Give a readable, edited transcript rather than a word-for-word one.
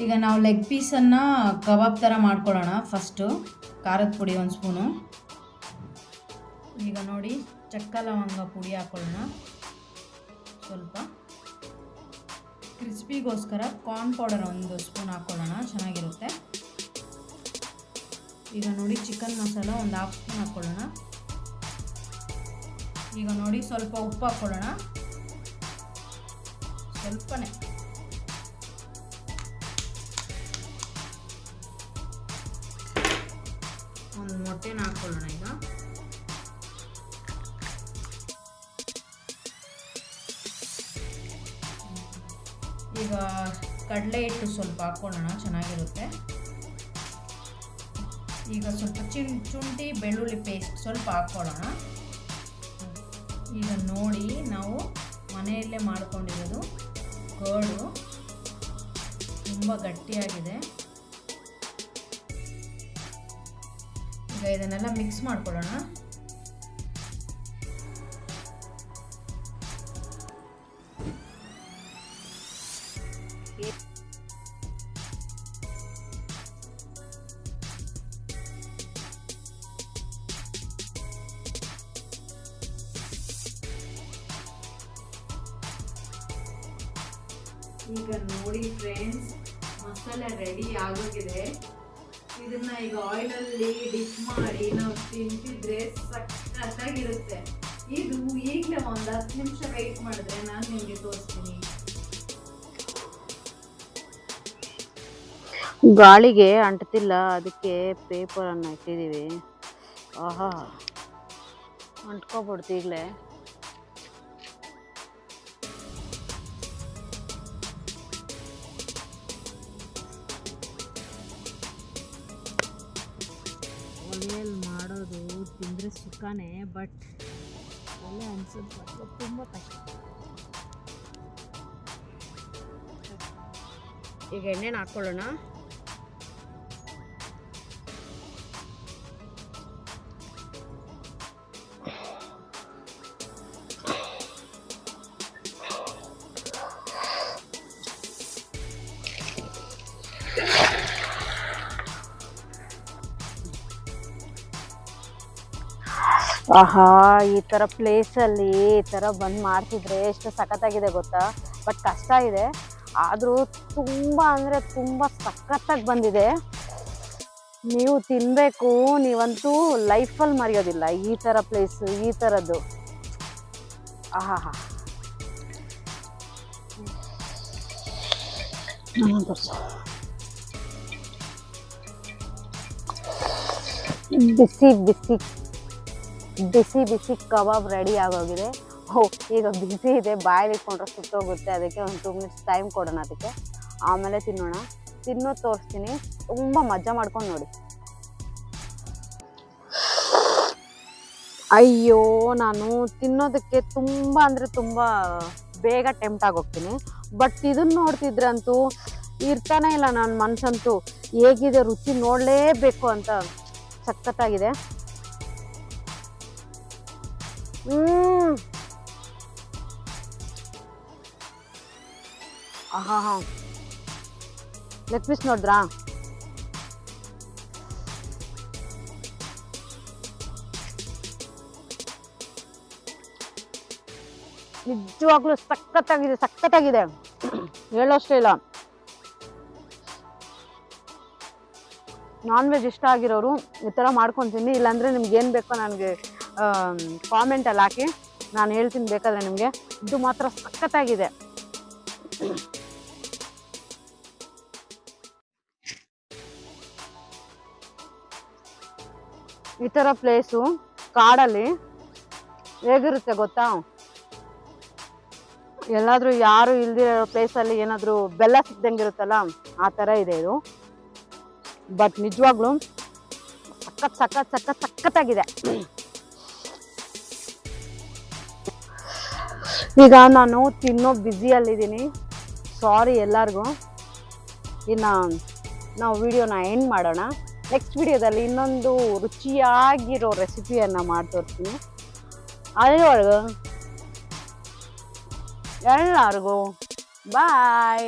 ಈಗ ನಾವು ಲೆಗ್ ಪೀಸನ್ನು ಕಬಾಬ್ ಥರ ಮಾಡ್ಕೊಳ್ಳೋಣ. ಫಸ್ಟು ಖಾರದ ಪುಡಿ 1 ಸ್ಪೂನು. ಈಗ ನೋಡಿ ಚಕ್ಕ ಲವಂಗ ಪುಡಿ ಹಾಕ್ಕೊಳ್ಳೋಣ. ಸ್ವಲ್ಪ ಕ್ರಿಸ್ಪಿಗೋಸ್ಕರ ಕಾರ್ನ್ ಪೌಡರ್ 1 ಸ್ಪೂನ್ ಹಾಕ್ಕೊಳ್ಳೋಣ, ಚೆನ್ನಾಗಿರುತ್ತೆ. ಈಗ ನೋಡಿ ಚಿಕನ್ ಮಸಾಲ 1 ಹಾಫ್ ಸ್ಪೂನ್ ಹಾಕ್ಕೊಳ್ಳೋಣ. ಈಗ ನೋಡಿ ಸ್ವಲ್ಪ ಉಪ್ಪು ಹಾಕ್ಕೊಳ್ಳೋಣ, ಸ್ವಲ್ಪನೇ. ಒಂದು ಮೊಟ್ಟೆನ ಹಾಕ್ಕೊಳ್ಳೋಣ. ಈಗ ಕಡಲೆ ಹಿಟ್ಟು ಸ್ವಲ್ಪ ಹಾಕ್ಕೊಳ್ಳೋಣ, ಚೆನ್ನಾಗಿರುತ್ತೆ. ಈಗ ಸ್ವಲ್ಪ ಶುಂಠಿ ಬೆಳ್ಳುಳ್ಳಿ ಪೇಸ್ಟ್ ಸ್ವಲ್ಪ ಹಾಕ್ಕೊಳ್ಳೋಣ. ಈಗ ನೋಡಿ ನಾವು ಮನೆಯಲ್ಲೇ ಮಾಡ್ಕೊಂಡಿರೋದು ಕರ್ಡು ತುಂಬ ಗಟ್ಟಿಯಾಗಿದೆ. ಈಗ ಇದನ್ನೆಲ್ಲ ಮಿಕ್ಸ್ ಮಾಡ್ಕೊಳ್ಳೋಣ. ಈಗ ನೋಡಿ ಫ್ರೆಂಡ್ಸ್, ಮಸಾಲೆ ರೆಡಿ ಆಗೋಗಿದೆ. ಇದನ್ನ ಈಗ ಆಯಿಲಲ್ಲಿ ಡಿಪ್ ಮಾಡಿ ನಾವು ತಿಂತಿದ್ರೆ ಸಖತ್ತಾಗಿರುತ್ತೆ. ಇದು ಈಗಲೇ ಒಂದು 10 ನಿಮಿಷ ವೆಯ್ಟ್ ಮಾಡಿದ್ರೆ ನಾನು ನಿಮಗೆ ತೋರಿಸ್ತೀನಿ. ಗಾಳಿಗೆ ಅಂಟ್ತಿಲ್ಲ, ಅದಕ್ಕೆ ಪೇಪರನ್ನು ಇಟ್ಟಿದ್ದೀವಿ. ಆಹಾ, ಅಂಟ್ಕೊಬಿಡ್ತು ಈಗಲೇ. ಒಲೆಯಲ್ಲಿ ಮಾಡೋದು ತಿಂದರೆ ಸುಖನೇ, ಬಟ್ ಒಲೆ ಅನ್ಸೋದು ತುಂಬ ಕಷ್ಟ. ಈಗ ಎಣ್ಣೆನ ಹಾಕ್ಕೊಳ್ಳೋಣ. ಆಹಾ, ಈ ಥರ ಪ್ಲೇಸಲ್ಲಿ ಈ ಥರ ಬಂದು ಮಾಡ್ತಿದ್ರೆ ಎಷ್ಟು ಸಖತ್ತಾಗಿದೆ ಗೊತ್ತಾ. ಬಟ್ ಕಷ್ಟ ಇದೆ, ಆದರೂ ತುಂಬ ಅಂದರೆ ತುಂಬ ಸಖತ್ತಾಗಿ ಬಂದಿದೆ. ನೀವು ತಿನ್ನಬೇಕು, ನೀವಂತೂ ಲೈಫಲ್ಲಿ ಮರೆಯೋದಿಲ್ಲ ಈ ಥರ ಪ್ಲೇಸ್, ಈ ಥರದ್ದು. ಆಹಾ, ಬಿಸಿ ಬಿಸಿ ಬಿಸಿ ಬಿಸಿ ಕಬಾಬ್ ರೆಡಿ ಆಗೋಗಿದೆ. ಈಗ ಬಿಸಿ ಇದೆ, ಬಾಯಲ್ಲಿ ಇಟ್ಕೊಂಡ್ರೆ ಸುಟ್ಟೋಗುತ್ತೆ. ಅದಕ್ಕೆ ಒಂದು 2 ಮಿನಿಟ್ಸ್ ಟೈಮ್ ಕೊಡೋಣ ಅದಕ್ಕೆ, ಆಮೇಲೆ ತಿನ್ನೋಣ. ತಿನ್ನೋದು ತೋರಿಸ್ತೀನಿ, ತುಂಬ ಮಜಾ ಮಾಡ್ಕೊಂಡು ನೋಡಿ. ಅಯ್ಯೋ, ನಾನು ತಿನ್ನೋದಕ್ಕೆ ತುಂಬ ಅಂದರೆ ತುಂಬ ಬೇಗ ಟೆಂಪ್ಟ್ ಆಗೋಗ್ತೀನಿ. ಬಟ್ ಇದನ್ನು ನೋಡ್ತಿದ್ರೆ ಅಂತೂ ಇರ್ತಾನೆ ಇಲ್ಲ ನನ್ನ ಮನಸ್ಸಂತೂ. ಹೇಗಿದೆ ರುಚಿ ನೋಡಲೇಬೇಕು ಅಂತ ಸಖತ್ತಾಗಿದೆ. ಆಹಾ, ಲೆಗ್ ಪೀಸ್ ನೋಡಿದ್ರಾ? ನಿಜವಾಗ್ಲೂ ಸಖತ್ತಾಗಿದೆ, ಹೇಳೋಷ್ಟೇ ಇಲ್ಲ. ನಾನ್ ವೆಜ್ ಇಷ್ಟ ಆಗಿರೋರು ಈ ಥರ ಮಾಡ್ಕೊತೀನಿ. ಇಲ್ಲಾಂದರೆ ನಿಮ್ಗೆ ಏನು ಬೇಕೋ ನನಗೆ ಕಾಮೆಂಟಲ್ಲಿ ಹಾಕಿ, ನಾನು ಹೇಳ್ತೀನಿ ಬೇಕಾದರೆ ನಿಮಗೆ. ಇದು ಮಾತ್ರ ಸಖತ್ತಾಗಿದೆ. ಈ ಥರ ಪ್ಲೇಸು ಕಾಡಲ್ಲಿ ಹೇಗಿರುತ್ತೆ ಗೊತ್ತಾ? ಎಲ್ಲಾದರೂ ಯಾರು ಇಲ್ದಿರೋ ಪ್ಲೇಸಲ್ಲಿ ಏನಾದರೂ ಬೆಲ್ಲ ಸಿಕ್ದಂಗಿರುತ್ತಲ್ಲ, ಆ ಥರ ಇದೆ ಇದು. ಬಟ್ ನಿಜವಾಗ್ಲೂ ಸಖತ್ತಾಗಿದೆ. ಈಗ ನಾನು ತಿನ್ನೋ ಬ್ಯುಸಿಯಲ್ಲಿದ್ದೀನಿ, ಸಾರಿ ಎಲ್ಲರಿಗೂ. ಇನ್ನು ನಾವು ವಿಡಿಯೋನ ಎಂಡ್ ಮಾಡೋಣ. ನೆಕ್ಸ್ಟ್ ವಿಡಿಯೋದಲ್ಲಿ ಇನ್ನೊಂದು ರುಚಿಯಾಗಿರೋ ರೆಸಿಪಿಯನ್ನು ಮಾಡಿ ತೋರಿಸ್ತೀನಿ. ಅಲ್ಲಿವರೆಗೂ ಎಲ್ಲರಿಗೂ ಬಾಯ್.